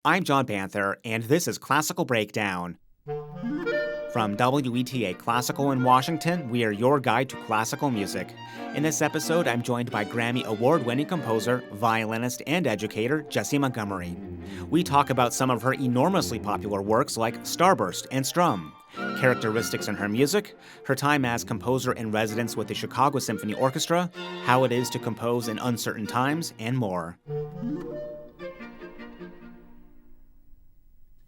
I'm John Banther, and this is Classical Breakdown. From WETA Classical in Washington, we are your guide to classical music. In this episode, I'm joined by Grammy Award-winning composer, violinist, and educator Jessie Montgomery. We talk about some of her enormously popular works like Starburst and Strum, characteristics in her music, her time as composer in residence with the Chicago Symphony Orchestra, how it is to compose in uncertain times, and more.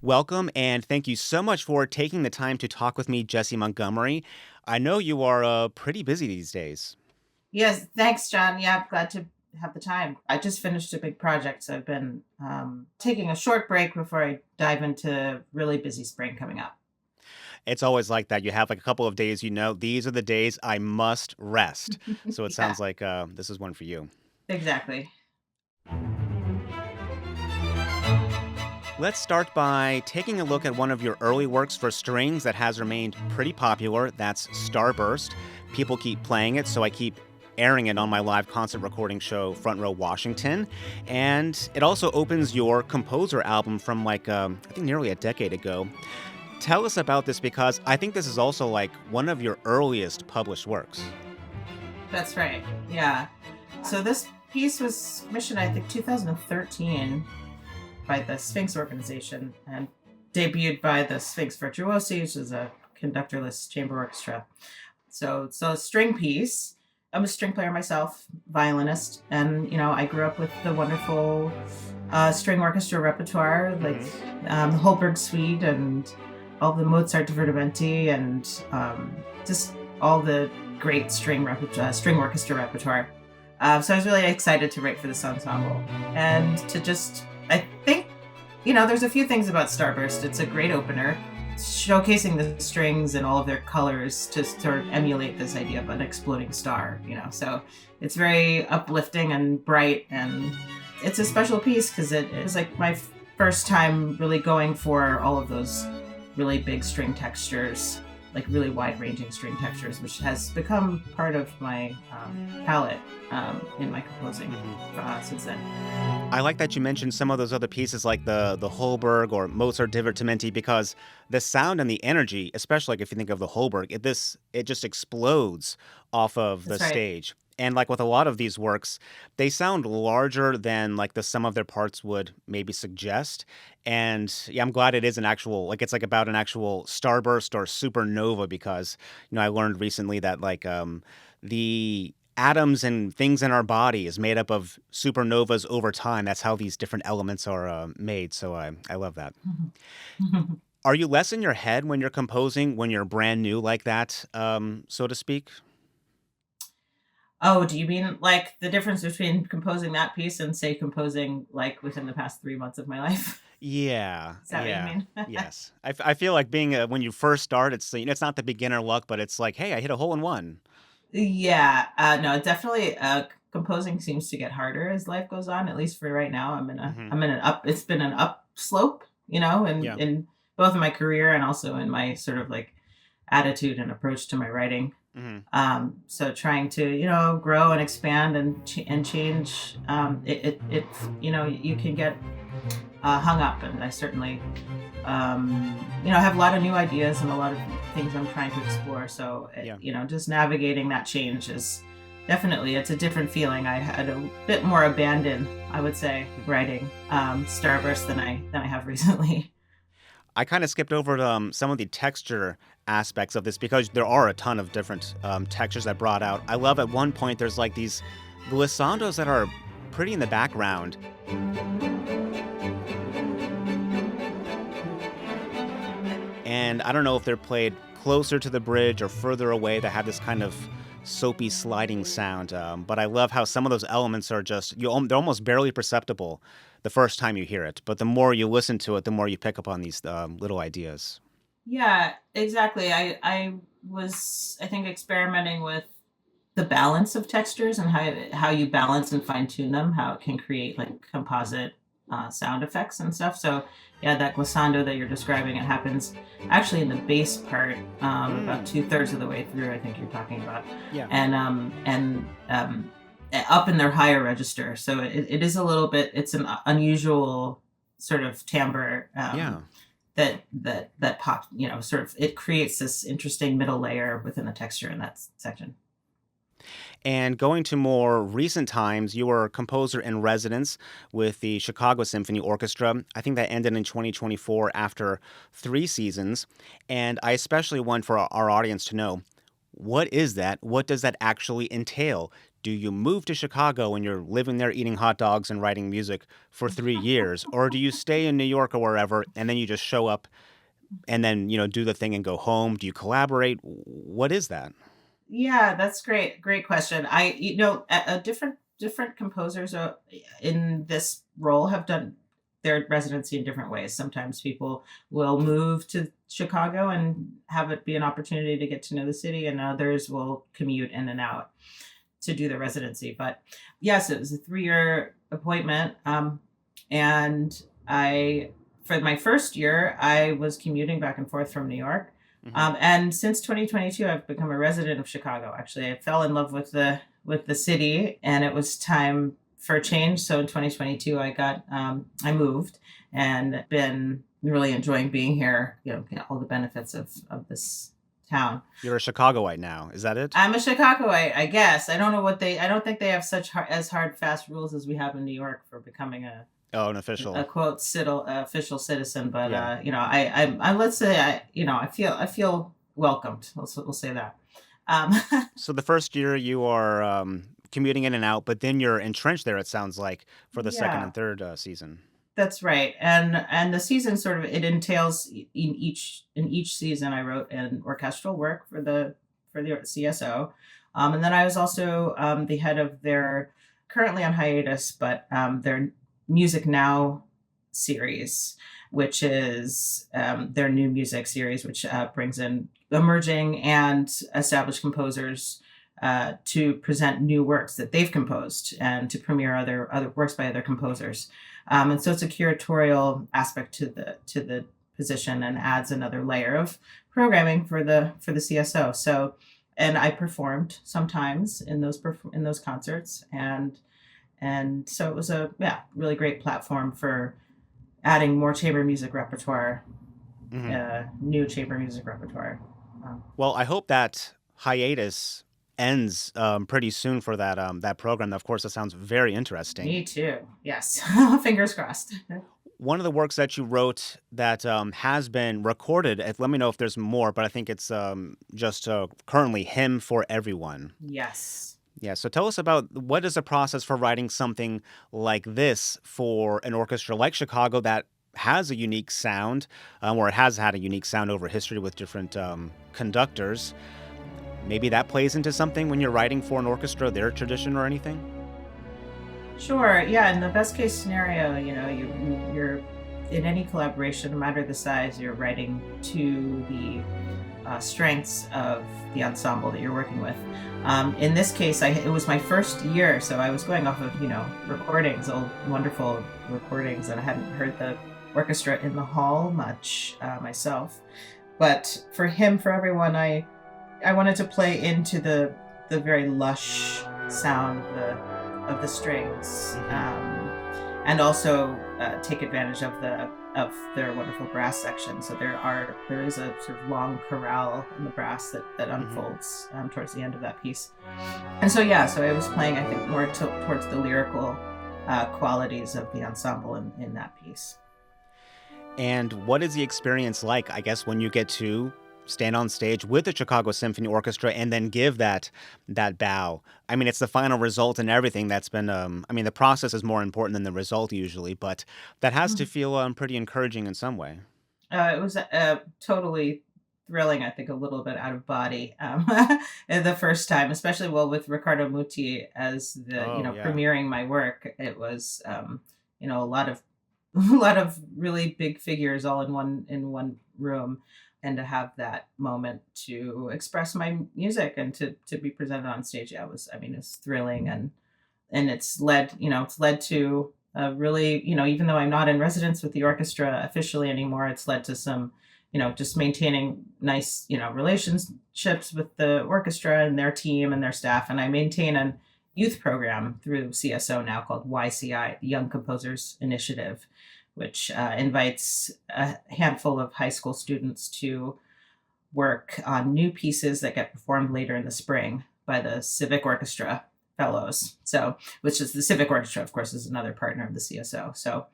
Welcome, and thank you so much for taking the time to talk with me, Jessie Montgomery. I know you are pretty busy these days. Yes, thanks, John. Yeah, I'm glad to have the time. I just finished a big project, so I've been taking a short break before I dive into really busy spring coming up. It's always like that. You have like a couple of days, these are the days I must rest. So it Yeah, sounds like this is one for you. exactly. Let's start by taking a look at one of your early works for strings that has remained pretty popular. That's Starburst. People keep playing it, so I keep airing it on my live concert recording show, Front Row Washington. And it also opens your composer album from I think nearly a decade ago. Tell us about this because I think this is also like one of your earliest published works. That's right. Yeah. So this piece was commissioned, I think, 2013 by the Sphinx organization and debuted by the Sphinx Virtuosi, which is a conductorless chamber orchestra. So it's a string piece. I'm a string player myself, violinist, and I grew up with the wonderful string orchestra repertoire, like the Holberg Suite and all the Mozart Divertimenti, and just all the great string orchestra repertoire. So I was really excited to write for this ensemble and to just, I think, there's a few things about Starburst. It's a great opener, showcasing the strings and all of their colors to sort of emulate this idea of an exploding star, So it's very uplifting and bright, and it's a special piece because it is like my first time really going for all of those really big string textures, like really wide-ranging string textures, which has become part of my palette in my composing since then. I like that you mentioned some of those other pieces like the Holberg or Mozart Divertimenti because the sound and the energy, especially like if you think of the Holberg, it just explodes off of the That's right. stage. And like with a lot of these works, they sound larger than like the sum of their parts would maybe suggest. And yeah, I'm glad it is an actual it's like about an actual starburst or supernova because I learned recently that the atoms and things in our body is made up of supernovas over time. That's how these different elements are made. So I love that. Are you less in your head when you're composing, when you're brand new like that, so to speak? Oh, do you mean like the difference between composing that piece and say composing like within the past 3 months of my life? Yeah, Is that what you yeah, mean? yes. I feel like being when you first start, it's not the beginner luck, but it's like, hey, I hit a hole in one. Yeah, no, definitely. Composing seems to get harder as life goes on. At least for right now, Hmm. I'm in an up. It's been an up slope, Yeah. in both in my career and also in my sort of like attitude and approach to my writing. Hmm. So trying to grow and expand and change. You can get hung up, and I certainly have a lot of new ideas and a lot of things I'm trying to explore. So, Yeah. just navigating that change is definitely, it's a different feeling. I had a bit more abandon, I would say, writing Starburst than I have recently. I kind of skipped over some of the texture aspects of this because there are a ton of different textures that brought out. I love at one point there's like these glissandos that are pretty in the background. And I don't know if they're played closer to the bridge or further away that have this kind of soapy sliding sound. But I love how some of those elements are they're almost barely perceptible the first time you hear it. But the more you listen to it, the more you pick up on these little ideas. Yeah, exactly. I was, I think, experimenting with the balance of textures and how you balance and fine tune them, how it can create like composite sound effects and stuff. So yeah, that glissando that you're describing, it happens actually in the bass part, about Mm, 2/3 of the way through. I think you're talking about, yeah. and up in their higher register. So it is a little bit. It's an unusual sort of timbre Yeah. that pop, sort of it creates this interesting middle layer within the texture in that section. And going to more recent times, you were a composer in residence with the Chicago Symphony Orchestra. I think that ended in 2024 after 3 seasons. And I especially want for our audience to know, what is that? What does that actually entail? Do you move to Chicago and you're living there eating hot dogs and writing music for 3 years? Or do you stay in New York or wherever and then you just show up and then, do the thing and go home? Do you collaborate? What is that? Yeah, that's great. Great question. Different composers in this role have done their residency in different ways. Sometimes people will move to Chicago and have it be an opportunity to get to know the city, and others will commute in and out to do the residency. But yes, it was a 3-year appointment. And for my first year, I was commuting back and forth from New York. And since 2022, I've become a resident of Chicago. Actually, I fell in love with the city, and it was time for a change. So in 2022, I moved and been really enjoying being here. Get all the benefits of this town. You're a Chicagoite now. Is that it? I'm a Chicagoite, I guess. I don't think they have such hard, fast rules as we have in New York for becoming an official, a quote official citizen. But yeah. I let's say I feel welcomed. We'll say that. So the first year you are commuting in and out, but then you're entrenched there, it sounds like, for the second Yeah. and third season. That's right. And the season sort of, it entails in each season I wrote an orchestral work for the CSO. And then I was also the head of their, currently on hiatus, but their Music Now series, which is their new music series, which brings in emerging and established composers to present new works that they've composed and to premiere other works by other composers. And so it's a curatorial aspect to the position and adds another layer of programming for the CSO. So, and I performed sometimes in those concerts, and so it was a really great platform for adding more chamber music repertoire, new chamber music repertoire. Well, I hope that hiatus ends pretty soon for that program. Of course, that sounds very interesting. Me too. Yes. Fingers crossed. One of the works that you wrote that has been recorded, let me know if there's more, but I think it's just currently Hymn for Everyone. Yes. Yeah, so tell us about what is the process for writing something like this for an orchestra like Chicago that has a unique sound, or it has had a unique sound over history with different conductors. Maybe that plays into something when you're writing for an orchestra, their tradition or anything? Sure. Yeah. In the best case scenario, you're in any collaboration, no matter the size, you're writing to the strengths of the ensemble that you're working with. In this case, it was my first year, so I was going off of recordings, old wonderful recordings, and I hadn't heard the orchestra in the hall much myself. But for Hymn for Everyone, I wanted to play into the very lush sound of the strings, and also take advantage of their wonderful brass section. So there is a sort of long chorale in the brass that unfolds towards the end of that piece. And so I was playing, I think, more towards the lyrical qualities of the ensemble in that piece. And what is the experience like, I guess, when you get to stand on stage with the Chicago Symphony Orchestra and then give that bow? I mean, it's the final result and everything that's been, the process is more important than the result usually, but that has to feel pretty encouraging in some way. It was totally thrilling, I think, a little bit out of body the first time, especially with Riccardo Muti as premiering my work. It was, a lot of really big figures all in one room. And to have that moment to express my music and to be presented on stage, it's thrilling, and it's led to a really, even though I'm not in residence with the orchestra officially anymore, it's led to some, just maintaining nice, relationships with the orchestra and their team and their staff. And I maintain a youth program through CSO now called YCI, the Young Composers Initiative, which invites a handful of high school students to work on new pieces that get performed later in the spring by the Civic Orchestra Fellows. So, which is the Civic Orchestra, of course, is another partner of the CSO. So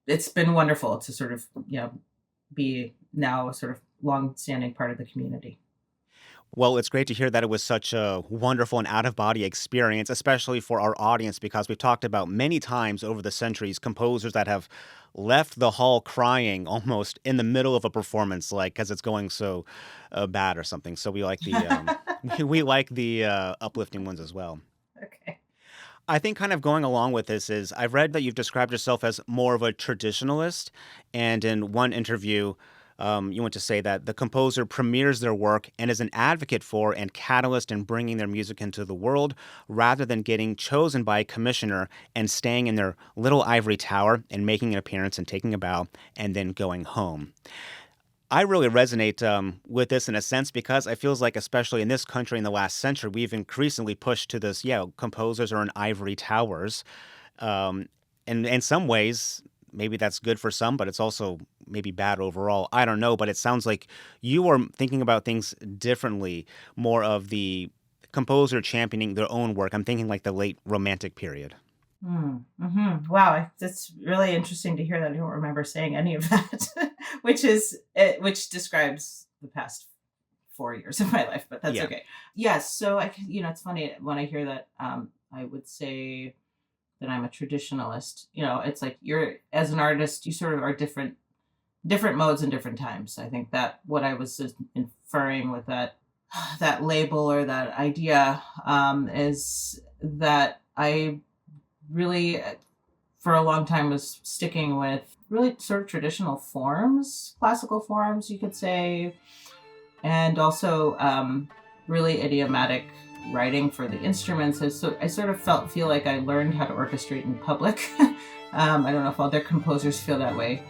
it's been wonderful to sort of, be now a sort of long-standing part of the community. Well, it's great to hear that it was such a wonderful and out of body experience, especially for our audience, because we've talked about many times over the centuries composers that have left the hall crying almost in the middle of a performance, like because it's going so bad or something. So we like the we like the uplifting ones as well. Okay. I think kind of going along with this is I've read that you've described yourself as more of a traditionalist, and in one interview, you want to say that the composer premieres their work and is an advocate for and catalyst in bringing their music into the world rather than getting chosen by a commissioner and staying in their little ivory tower and making an appearance and taking a bow and then going home. I really resonate with this in a sense because I feels like, especially in this country in the last century, we've increasingly pushed to this, composers are in ivory towers. And in some ways, maybe that's good for some, but it's also maybe bad overall. I don't know, but it sounds like you are thinking about things differently, more of the composer championing their own work. I'm thinking like the late Romantic period. Wow, that's really interesting to hear that. I don't remember saying any of that, which describes the past 4 years of my life, but that's Yeah. okay. Yes, so it's funny when I hear that. I would say that I'm a traditionalist. It's like you're as an artist, you sort of are different modes and different times. I think that what I was just inferring with that label or that idea is that I really for a long time was sticking with really sort of traditional forms, classical forms, you could say, and also really idiomatic writing for the instruments. So I sort of feel like I learned how to orchestrate in public. I don't know if other composers feel that way,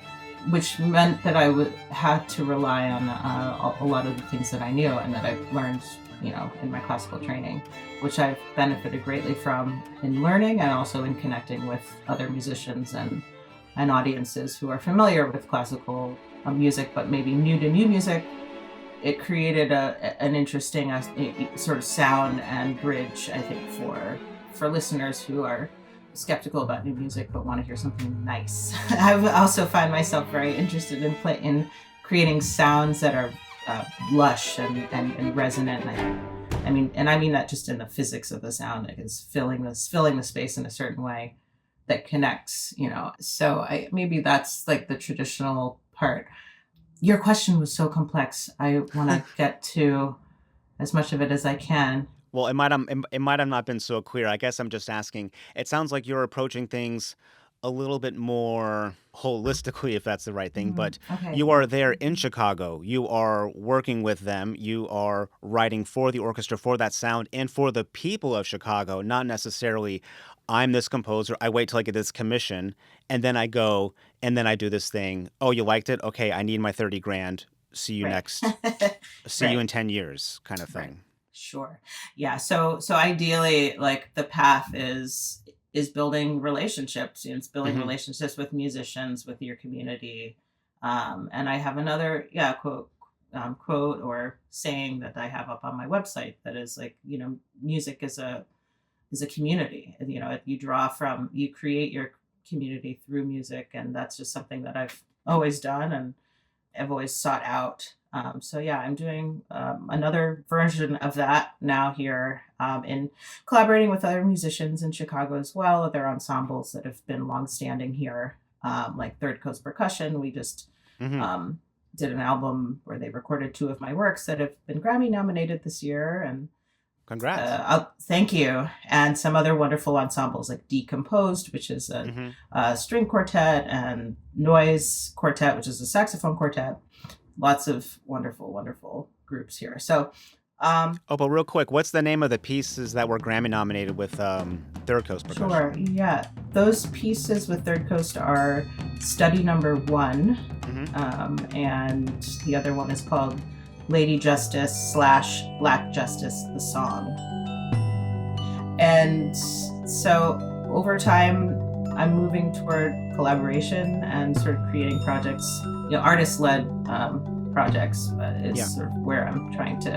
which meant that I would had to rely on a lot of the things that I knew and that I've learned, in my classical training, which I've benefited greatly from in learning and also in connecting with other musicians and audiences who are familiar with classical music, but maybe new to new music. It created an interesting sort of sound and bridge, I think, for listeners who are skeptical about new music but want to hear something nice. I also find myself very interested in creating sounds that are lush and resonant. I mean that just in the physics of the sound, like it's filling the space in a certain way that connects. So maybe that's like the traditional part. Your question was so complex. I want to get to as much of it as I can. Well, it might have not been so clear. I guess I'm just asking. It sounds like you're approaching things a little bit more holistically, if that's the right thing. But Okay. you are there in Chicago. You are working with them. You are writing for the orchestra, for that sound, and for the people of Chicago. Not necessarily, I'm this composer. I wait till I get this commission, and then I go, and then I do this thing. Oh, you liked it? Okay, I need my 30 grand. See you Right. next. See you in 10 years, kind of Right. thing. Sure. Yeah. So ideally, like the path is building relationships. It's building Hmm. relationships with musicians, with your community. And I have another quote or saying that I have up on my website that is like, music is a community. You create your community through music, and that's just something that I've always done and I've always sought out. So yeah, I'm doing another version of that now here in collaborating with other musicians in Chicago as well. Other ensembles that have been longstanding here, like Third Coast Percussion. We just Hmm. did an album where they recorded two of my works that have been Grammy nominated this year, and Congrats. thank you. And some other wonderful ensembles like Decomposed, which is Hmm. a string quartet, and Noise Quartet, which is a saxophone quartet. Lots of wonderful, wonderful groups here. So, Oh, but real quick, what's the name of the pieces that were Grammy nominated with Third Coast sure, Percussion? yeah. Those pieces with Third Coast are Study Number 1, Hmm. and the other one is called Lady Justice / Black Justice, the song. And so over time, I'm moving toward collaboration and sort of creating projects, artist-led projects Yeah. is sort of where I'm trying to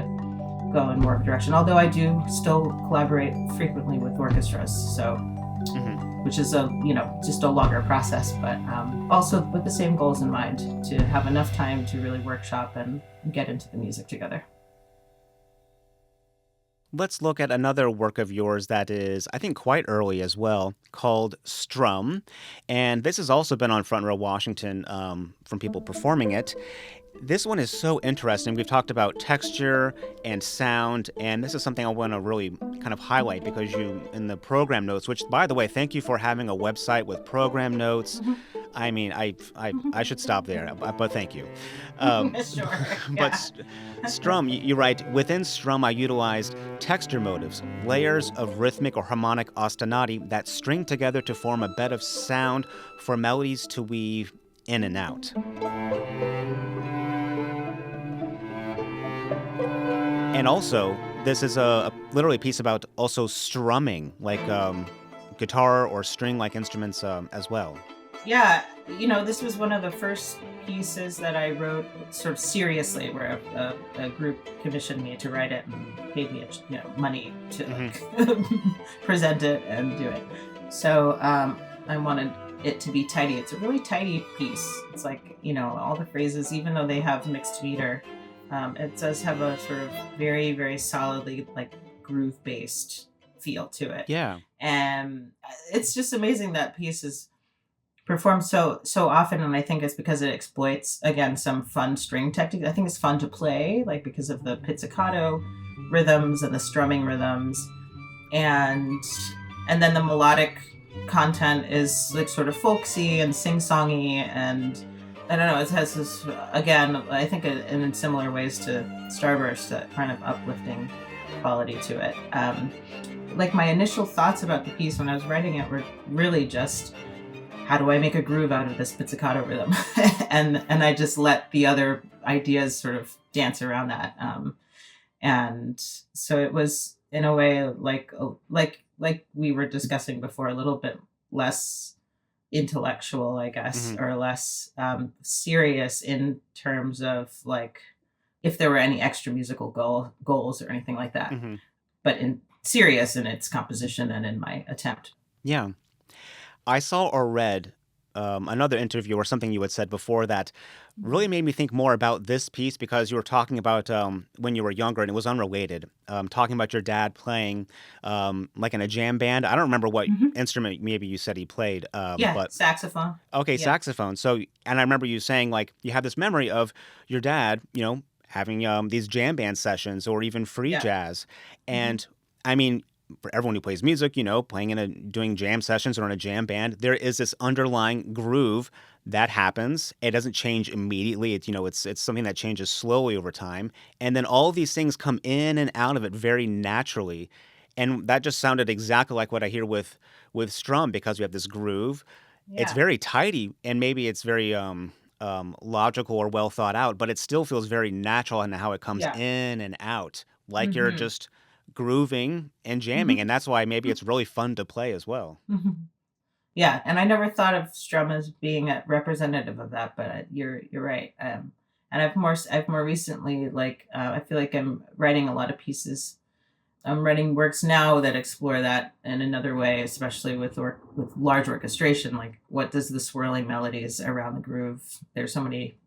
go in more of a direction. Although I do still collaborate frequently with orchestras, so Hmm. which is just a longer process, but also with the same goals in mind, to have enough time to really workshop and get into the music together. Let's look at another work of yours that is, I think, quite early as well, called Strum. And this has also been on Front Row Washington from people performing it. This one is so interesting. We've talked about texture and sound, and this is something I want to really kind of highlight because you, in the program notes, which, by the way, thank you for having a website with program notes. I mean, I should stop there, but thank you. Sure. But Yeah. Strum, you write, within Strum, I utilized texture motives, layers of rhythmic or harmonic ostinati that string together to form a bed of sound for melodies to weave in and out. And also, this is a literally a piece about also strumming, like guitar or string-like instruments as well. Yeah, this was one of the first pieces that I wrote sort of seriously, where a group commissioned me to write it and paid me, money to present it and do it. So I wanted it to be tidy. It's a really tidy piece. It's like, all the phrases, even though they have mixed meter, it does have a sort of very, very solidly like groove-based feel to it. Yeah. And it's just amazing that piece is performed so often, and I think it's because it exploits, again, some fun string techniques. I think it's fun to play, like because of the pizzicato rhythms and the strumming rhythms, and then the melodic content is like sort of folksy and sing-songy, and I don't know, it has this, again, I think in similar ways to Starburst, that kind of uplifting quality to it. Like my initial thoughts about the piece when I was writing it were really just, how do I make a groove out of this pizzicato rhythm? and I just let the other ideas sort of dance around that. And so it was, in a way, like we were discussing before, a little bit less intellectual, I guess, Mhm. or less serious in terms of like if there were any extra musical goals or anything like that, Mhm. but serious in its composition and in my attempt. Yeah. I saw or read another interview or something you had said before that really made me think more about this piece because you were talking about when you were younger and it was unrelated. Talking about your dad playing like in a jam band. I don't remember what Mhm. instrument maybe you said he played, Yeah, but saxophone. okay, Yeah. saxophone. So, and I remember you saying like you have this memory of your dad, having these jam band sessions or even free Yeah. jazz. Mhm. And I mean, for everyone who plays music, playing doing jam sessions or in a jam band, there is this underlying groove that happens. It doesn't change immediately. It's something that changes slowly over time. And then all these things come in and out of it very naturally. And that just sounded exactly like what I hear with Strum because we have this groove. It's Yeah. very tidy and maybe it's very logical or well thought out, but it still feels very natural in how it comes Yeah. in and out, like you're Mhm. just grooving and jamming, Mhm. and that's why maybe it's really fun to play as well. Mhm. Yeah, and I never thought of Strum as being a representative of that, but you're right. And I've more recently, like, I feel like I'm writing a lot of pieces. I'm writing works now that explore that in another way, especially with large orchestration. Like, what does the swirling melodies around the groove? There's so many,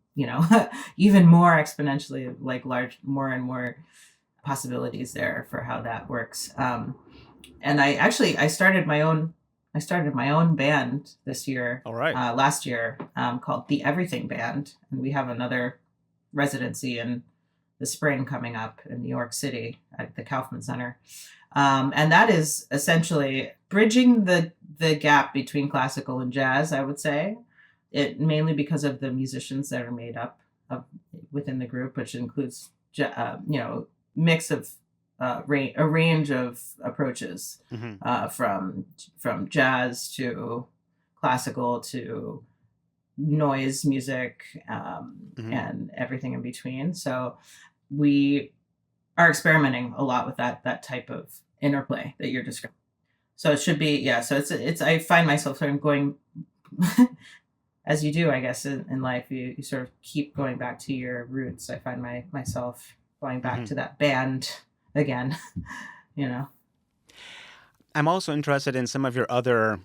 even more exponentially, like more and more possibilities there for how that works. And I started my own band this year, All right. last year, called the Everything Band, and we have another residency in the spring coming up in New York City at the Kaufman Center. And that is essentially bridging the gap between classical and jazz, I would say. It mainly because of the musicians that are made up of within the group, which includes mix of a range of approaches, Hmm. from jazz to classical to noise music, Hmm. and everything in between. So we are experimenting a lot with that type of interplay that you're describing. So it should be, yeah. So it's I find myself sort of as you do, I guess, in life, you sort of keep going back to your roots. I find myself going back Hmm. to that band again, you know. I'm also interested in some of your other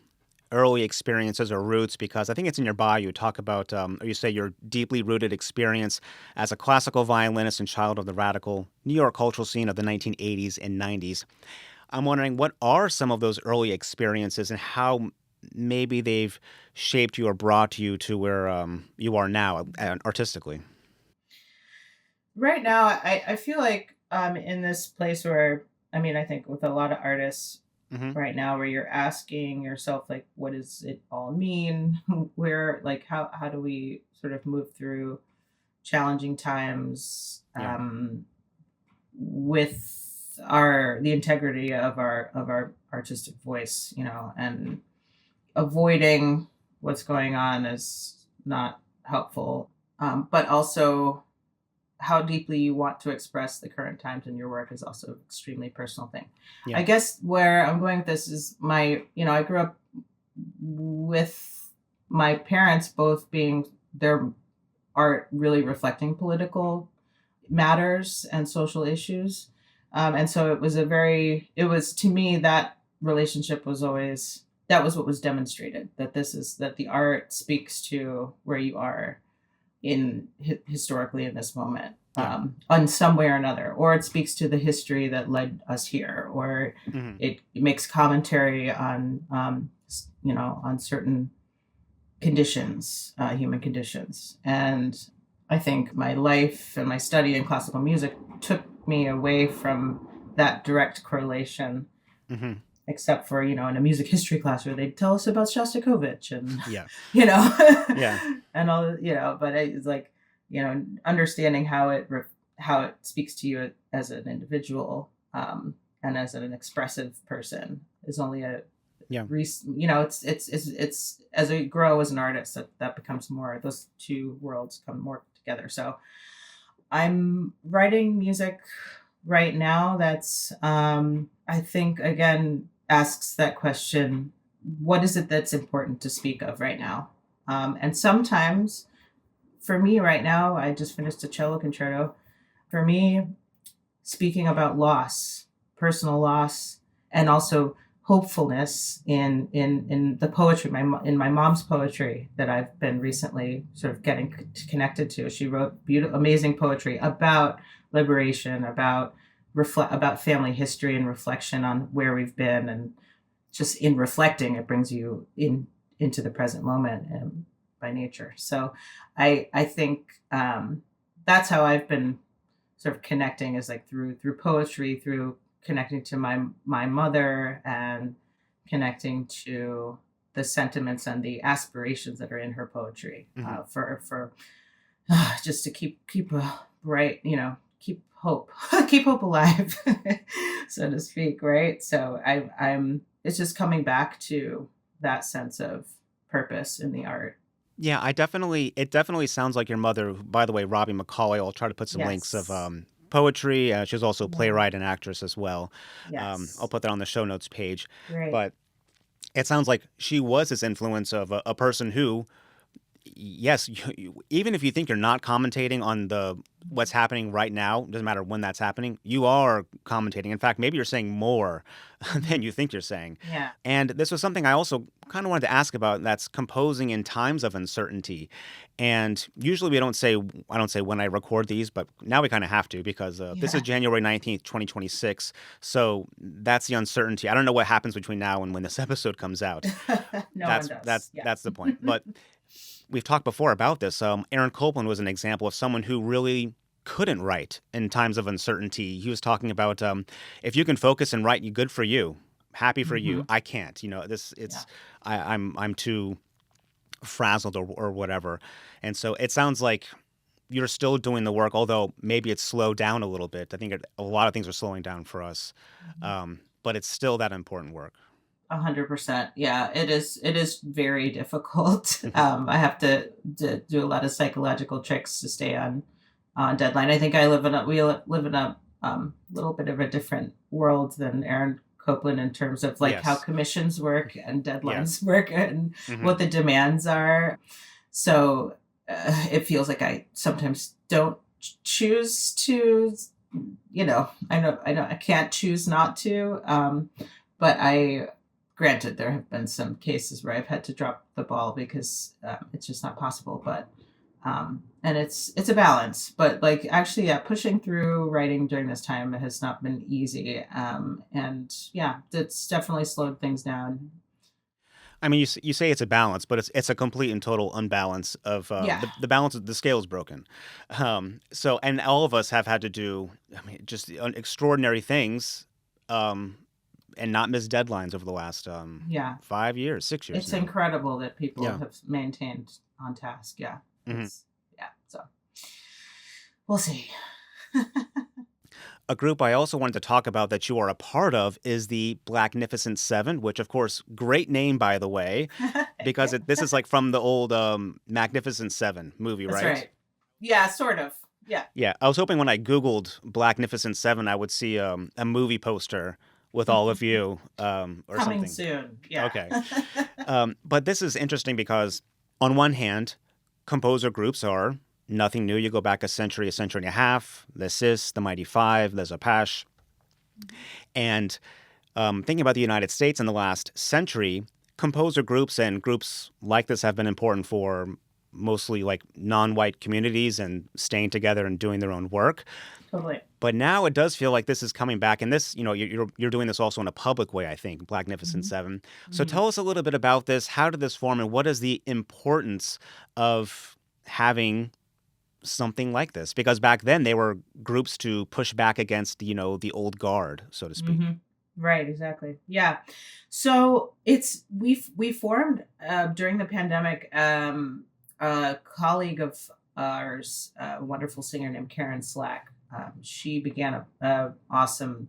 early experiences or roots because I think it's in your bio. You talk about, or you say your deeply rooted experience as a classical violinist and child of the radical New York cultural scene of the 1980s and 90s. I'm wondering what are some of those early experiences and how maybe they've shaped you or brought you to where you are now artistically. Right now, I feel like I'm in this place where, I mean, I think with a lot of artists Hmm. right now, where you're asking yourself, like, what does it all mean? Where, like, how do we sort of move through challenging times, Yeah. with the integrity of our artistic voice, and avoiding what's going on is not helpful. But also, how deeply you want to express the current times in your work is also an extremely personal thing. Yeah. I guess where I'm going with this is I grew up with my parents both being their art really reflecting political matters and social issues. And so it was to me, that relationship was always, that was what was demonstrated, that the art speaks to where you are historically in this moment, Yeah. on some way or another, or it speaks to the history that led us here, or Hmm. it makes commentary on, on certain conditions, human conditions. And I think my life and my study in classical music took me away from that direct correlation, Hmm. except for, in a music history class where they'd tell us about Shostakovich and, Yeah. you know, Yeah. and all, but it's like, understanding how it speaks to you as an individual, and as an expressive person is only a, Yeah. it's as I grow as an artist, that becomes more, those two worlds come more together. So I'm writing music right now that's, I think, again, asks that question: what is it that's important to speak of right now? And sometimes, for me right now, I just finished a cello concerto. For me, speaking about loss, personal loss, and also hopefulness in the poetry, in my mom's poetry that I've been recently sort of getting connected to. She wrote beautiful, amazing poetry about liberation, about family history and reflection on where we've been, and just in reflecting, it brings you into the present moment, by nature. So I think, that's how I've been sort of connecting, is like through poetry, through connecting to my mother, and connecting to the sentiments and the aspirations that are in her poetry, Hmm. for just to keep a bright, keep hope keep hope alive, so to speak, right? So I'm it's just coming back to that sense of purpose in the art. Yeah, it definitely sounds like your mother, who, by the way, Robbie McCauley. I'll try to put some links of Yes. poetry. She's also a Yeah. playwright and actress as well. I'll Yes. put that on the show notes page. Great. But it sounds like she was this influence of a person who, yes, even if you think you're not commentating on the what's happening right now, doesn't matter when that's happening, you are commentating. In fact, maybe you're saying more Hmm. than you think you're saying. Yeah. And this was something I also kind of wanted to ask about. That's composing in times of uncertainty. And usually I don't say when I record these, but now we kind of have to because this is Yeah. January 19th, 2026. So that's the uncertainty. I don't know what happens between now and when this episode comes out. No one does. Yeah. That's the point. But we've talked before about this. Aaron Copland was an example of someone who really couldn't write in times of uncertainty. He was talking about if you can focus and write, you good for you, happy for you. Hmm. I can't. Yeah. I'm too frazzled or whatever. And so it sounds like you're still doing the work, although maybe it's slowed down a little bit. I think a lot of things are slowing down for us, but it's still that important work. 100%. Yeah, it is. It is very difficult. Hmm. I have to do a lot of psychological tricks to stay on deadline. I think we live in a little bit of a different world than Aaron Copeland in terms of like how Yes. commissions work and deadlines Yes. work and Hmm. what the demands are. So it feels like I sometimes don't choose to, I can't choose not to. But granted, there have been some cases where I've had to drop the ball because it's just not possible. But and it's a balance. But like actually, yeah, pushing through writing during this time has not been easy. And yeah, it's definitely slowed things down. I mean, you say it's a balance, but it's a complete and total unbalance of Yeah, the balance of the scale is broken. So, and all of us have had to do, I mean, just extraordinary things, um, and not miss deadlines over the last yeah. 5 years, 6 years It's now. incredible that people Yeah. have maintained on task. Yeah, Hmm. it's yeah. So we'll see. A group I also wanted to talk about that you are a part of is the Blacknificent Seven, which, of course, great name, by the way, Thank because you. this is like from the old Magnificent Seven movie, That's right? right. Yeah, sort of. Yeah. Yeah, I was hoping when I Googled Blacknificent Seven, I would see a movie poster with all of you, or Coming something. soon. Yeah. Okay. But this is interesting because, on one hand, composer groups are nothing new. You go back a century and a half, the Sis, the Mighty Five, Les Apache. And thinking about the United States in the last century, composer groups and groups like this have been important for mostly like non-white communities and staying together and doing their own work. Totally. But now it does feel like this is coming back, and this, you're doing this also in a public way, I think, Blacknificent Hmm. Seven. So Hmm. tell us a little bit about this. How did this form, and what is the importance of having something like this? Because back then they were groups to push back against, the old guard, so to speak. Hmm. Right. Exactly. Yeah. So we formed during the pandemic. A colleague of ours, a wonderful singer named Karen Slack. She began a awesome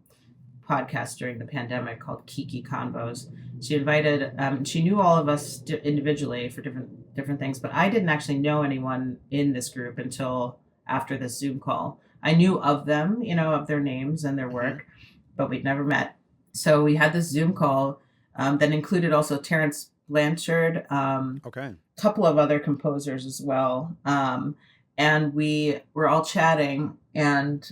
podcast during the pandemic called Kiki Convos. She invited, she knew all of us individually for different things, but I didn't actually know anyone in this group until after this Zoom call. I knew of them, of their names and their Hmm. work, but we'd never met. So we had this Zoom call that included also Terrence Blanchard, Okay. couple of other composers as well. And we were all chatting, and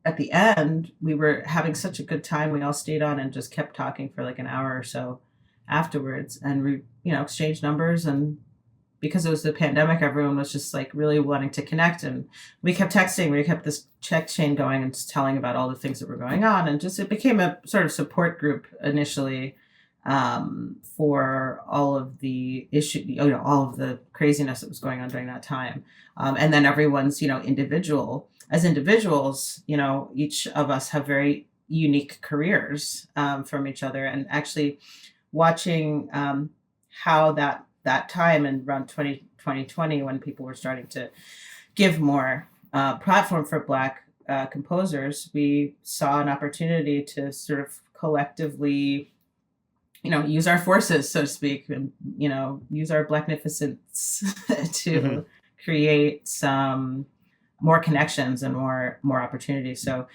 at the end, we were having such a good time. We all stayed on and just kept talking for like an hour or so afterwards, and we, exchanged numbers. And because it was the pandemic, everyone was just like really wanting to connect, and we kept texting. We kept this check chain going and just telling about all the things that were going on, and just it became a sort of support group initially for all of the issue, all of the craziness that was going on during that time, and then everyone's, individuals, each of us have very unique careers from each other, and actually watching how that time in around 2020 when people were starting to give more platform for Black composers, we saw an opportunity to sort of collectively, use our forces, so to speak, and, use our Blacknificence Hmm. to create some more connections and more opportunities. So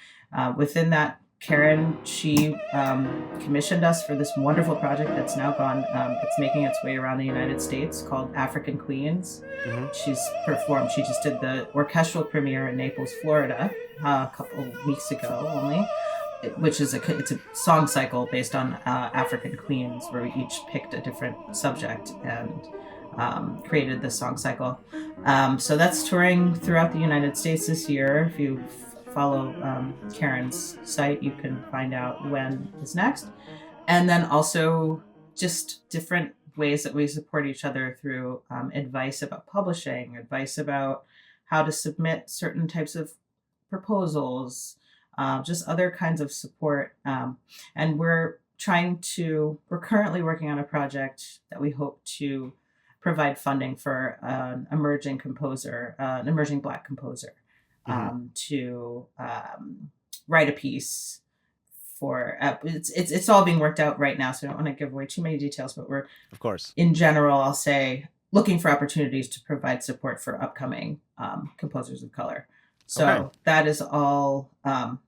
within that, Karen, she commissioned us for this wonderful project that's now gone. It's making its way around the United States called African Queens. Hmm. She's performed. She just did the orchestral premiere in Naples, Florida, a couple of weeks ago only, which is it's a song cycle based on African queens, where we each picked a different subject and created this song cycle. So that's touring throughout the United States this year. If you follow Karen's site, you can find out when is next. And then also just different ways that we support each other through advice about publishing, advice about how to submit certain types of proposals, just other kinds of support. And we're currently working on a project that we hope to provide funding for an emerging composer, an emerging Black composer, Hmm. to write a piece for. It's all being worked out right now, so I don't want to give away too many details. But we're, Of course. in general, I'll say, looking for opportunities to provide support for upcoming composers of color. Okay. So that is all, and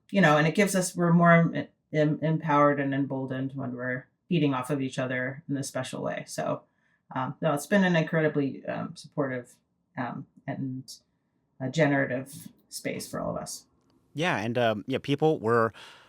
it gives us, we're more empowered and emboldened when we're feeding off of each other in a special way. So, no, it's been an incredibly supportive and a generative space for all of us. Yeah, and yeah,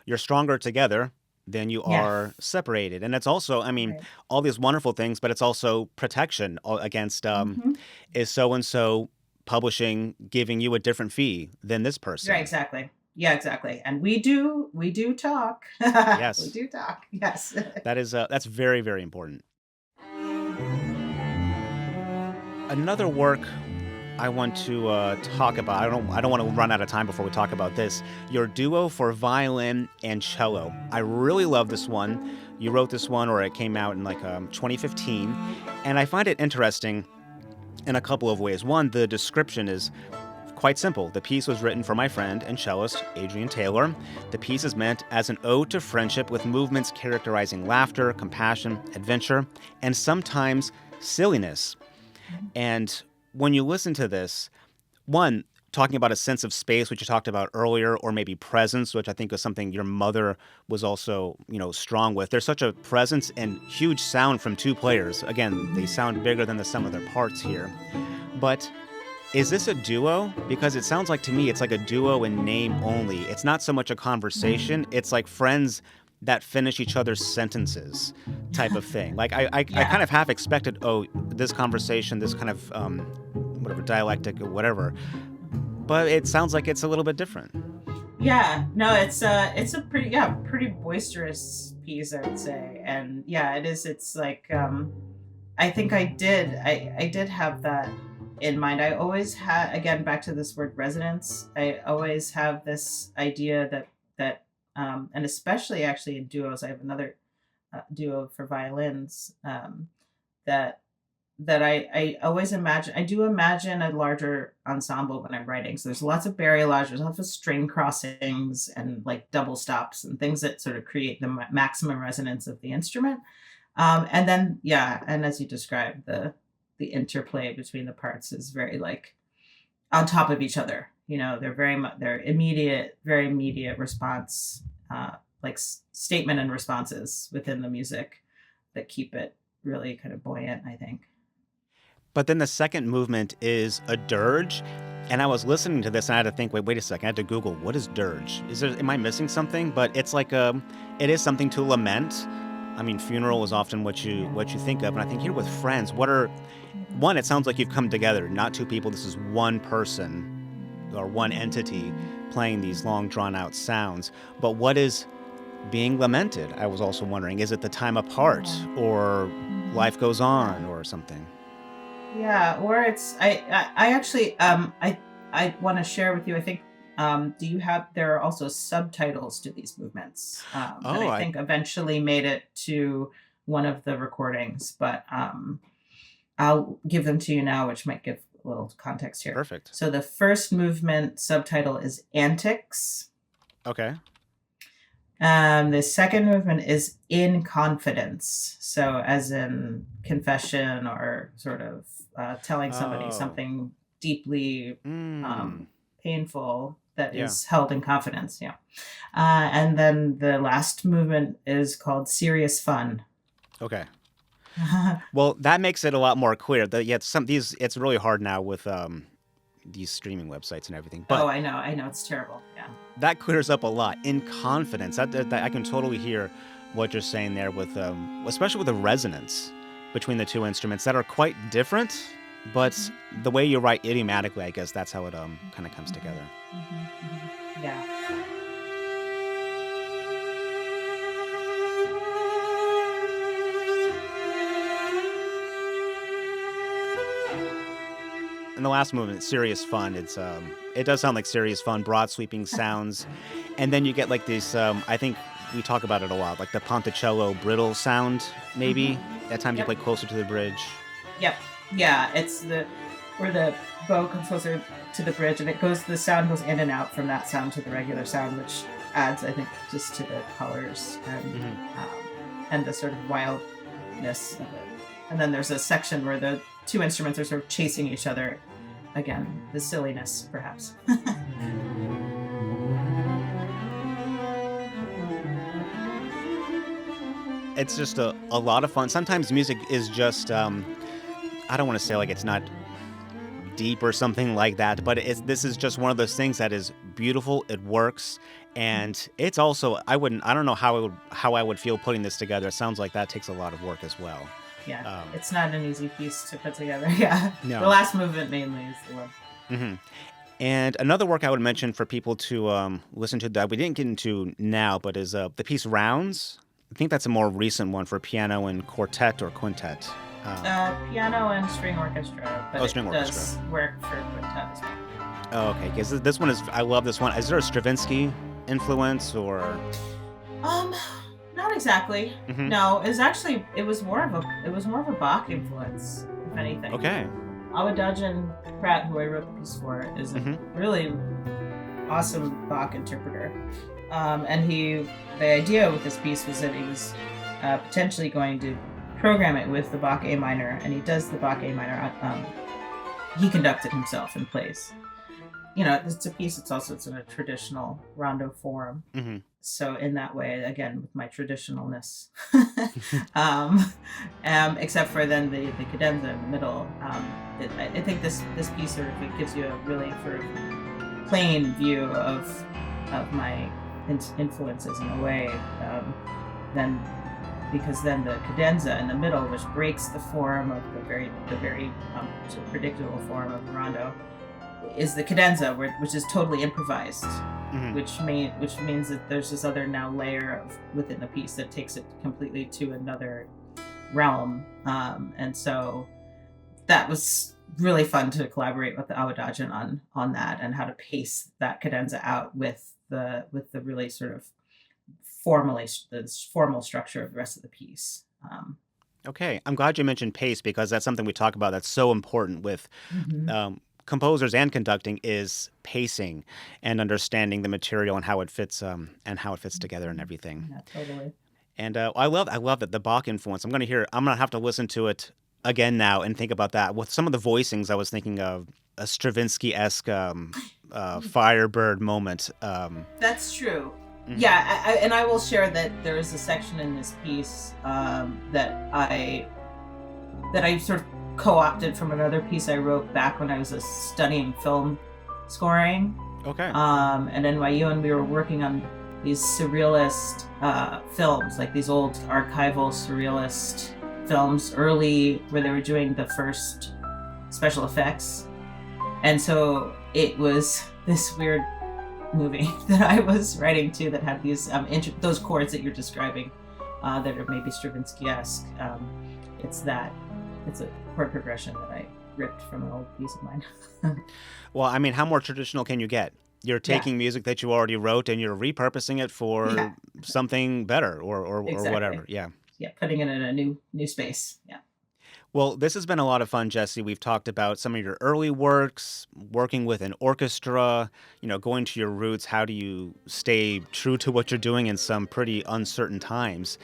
you're stronger together than you Yeah, are separated. And it's also, I mean, right. all these wonderful things, but it's also protection against Hmm. is so and so publishing giving you a different fee than this Right, person. exactly. Yeah, exactly. And we do talk. We Yes. do talk. Yes. That's very, very important. Another work I want to talk about. I don't want to run out of time before we talk about this. Your duo for violin and cello. I really love this one. You wrote this one, or it came out in like 2015, and I find it interesting in a couple of ways. One, the description is quite simple. The piece was written for my friend and cellist, Adrian Taylor. The piece is meant as an ode to friendship with movements characterizing laughter, compassion, adventure, and sometimes silliness. And when you listen to this, one, talking about a sense of space, which you talked about earlier, or maybe presence, which I think is something your mother was also, strong with. There's such a presence and huge sound from two players. Again, they sound bigger than the sum of their parts here. But is this a duo? Because it sounds like to me it's like a duo in name only. It's not so much a conversation, it's like friends that finish each other's sentences type of thing. Like I Yeah. kind of half expected, oh, this conversation, this kind of whatever dialectic or whatever. But it sounds like it's a little bit different. Yeah, no, it's a pretty boisterous piece, I would say. And yeah, it is. It's like I think I did have that in mind. I always had, again, back to this word resonance. I always have this idea that and especially actually in duos. I have another duo for violins that I always imagine. I do imagine a larger ensemble when I'm writing. So there's lots of barilage, there's lots of string crossings and like double stops and things that sort of create the maximum resonance of the instrument. And then yeah, and as you described, the interplay between the parts is very like on top of each other. They're very much they're immediate, very immediate response, like statement and responses within the music that keep it really kind of buoyant, I think. But then the second movement is a dirge. And I was listening to this and I had to think, wait a second, I had to Google what is dirge? Am I missing something? But it's like it is something to lament. I mean, funeral is often what you think of. And I think here with friends, Mhm. one, it sounds like you've come together, not two people. This is one person or one entity playing these long drawn out sounds. But what is being lamented? I was also wondering, is it the time apart Yeah. or Mhm. life goes Yeah. on or something? Yeah, or it's I actually I want to share with you. I think do you have there are also subtitles to these movements that Oh, I I think eventually made it to one of the recordings, but I'll give them to you now, which might give a little context here. perfect. So the first movement subtitle is Antics. Okay. The second movement is In Confidence. So, as in confession or sort of telling somebody Oh. something deeply Mm. um, painful that Yeah. is held in confidence. Yeah. And then the last movement is called Serious Fun. Okay. Well, that makes it a lot more clear. That yet some these it's really hard now with these streaming websites and everything. Oh, But I know, it's terrible. Yeah. that clears up a lot. In confidence, that I can totally hear what you're saying there with especially with the resonance between the two instruments that are quite different, but Mhm, the way you write idiomatically, I guess that's how it kind of comes mhm, together. mhm, mhm. Yeah. And the last movement, serious fun. It does sound like serious fun, broad sweeping sounds, and then you get like this. I think we talk about it a lot, like the ponticello brittle sound. Maybe Hmm. at times you Yep. play closer to the bridge. Yep. Yeah, it's the where the bow comes closer to the bridge, and the sound goes in and out from that sound to the regular sound, which adds, I think, just to the colors Hmm. and the sort of wildness of it. And then there's a section where the two instruments are sort of chasing each other. Again, the silliness, perhaps. it's just a lot of fun. Sometimes music is just, I don't want to say like it's not deep or something like that, but this is just one of those things that is beautiful. It works, and it's also I don't know how I would feel putting this together. It sounds like that takes a lot of work as well. Yeah, it's not an easy piece to put together. Yeah, No. The last movement mainly is the one. Mm-hmm. And another work I would mention for people to listen to that we didn't get into now, but is the piece Rounds. I think that's a more recent one for piano and quartet or quintet. Piano and string orchestra, but string it orchestra. does work for quintet as well. Oh, okay. Because this one I love this one. Is there a Stravinsky influence or? Not exactly. Mhm. No, it was more of a Bach influence, if anything. Okay. Awadagin Pratt, who I wrote the piece for, is a Mhm. really awesome Bach interpreter. And the idea with this piece was that he was potentially going to program it with the Bach A minor, and he does the Bach A minor. He conducted himself and plays. It's a piece. It's in a traditional rondo form. Mhm. So in that way, again, with my traditionalness, except for then the cadenza in the middle, I think this piece sort of it gives you a really sort of plain view of my influences in a way. Because then the cadenza in the middle, which breaks the form of the very sort of predictable form of the rondo, is the cadenza, which is totally improvised. Mhm. Which means that there's this other now layer within the piece that takes it completely to another realm, and so that was really fun to collaborate with the Awadagin on that, and how to pace that cadenza out with the really sort of the formal structure of the rest of the piece. Okay. I'm glad you mentioned pace because that's something we talk about that's so important with Mhm. composers and conducting is pacing and understanding the material and how it fits together and everything. Yeah, totally. And I love that the Bach influence. I'm gonna have to listen to it again now and think about that. With some of the voicings, I was thinking of a Stravinsky-esque Firebird moment. That's true. Mhm. Yeah, and I will share that there is a section in this piece that I sort of co-opted from another piece I wrote back when I was studying film scoring Okay. at NYU, and we were working on these surrealist films, like these old archival surrealist films, early where they were doing the first special effects, and so it was this weird movie that I was writing to that had these those chords that you're describing that are maybe Stravinsky-esque. It's a chord progression that I ripped from an old piece of mine. Well, I mean, how more traditional can you get? You're taking music that you already wrote and you're repurposing it for Yeah. something better or Exactly. whatever. Yeah. Yeah, putting it in a new space. Yeah. Well, this has been a lot of fun, Jesse. We've talked about some of your early works, working with an orchestra, going to your roots. How do you stay true to what you're doing in some pretty uncertain times?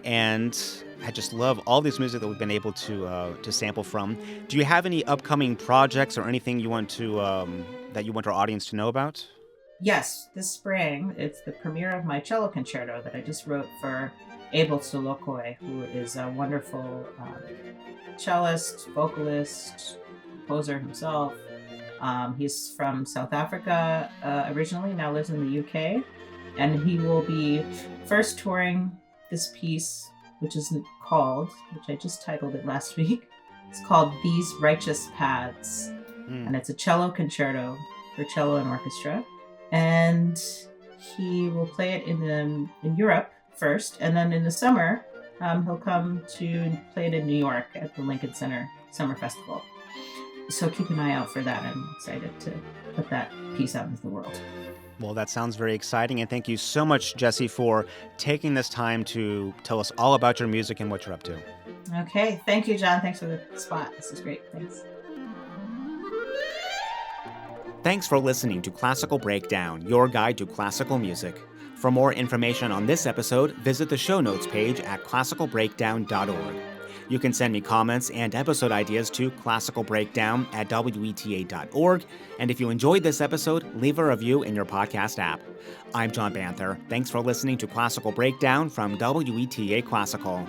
And I just love all this music that we've been able to sample from. Do you have any upcoming projects or anything you want that you want our audience to know about? Yes, this spring it's the premiere of my cello concerto that I just wrote for Abel Solokoi, who is a wonderful cellist, vocalist, composer himself. He's from South Africa originally, now lives in the UK, and he will be first touring this piece, which I just titled it last week. It's called These Righteous Paths, and it's a cello concerto for cello and orchestra, and he will play it in Europe first, and then in the summer he'll come to play it in New York at the Lincoln Center Summer Festival. So keep an eye out for that. I'm excited to put that piece out into the world. Well, that sounds very exciting, and thank you so much, Jesse, for taking this time to tell us all about your music and what you're up to. Okay, thank you, John. Thanks for the spot. This is great. Thanks. Thanks for listening to Classical Breakdown, your guide to classical music. For more information on this episode, visit the show notes page at classicalbreakdown.org. You can send me comments and episode ideas to classicalbreakdown@weta.org. And if you enjoyed this episode, leave a review in your podcast app. I'm John Banther. Thanks for listening to Classical Breakdown from WETA Classical.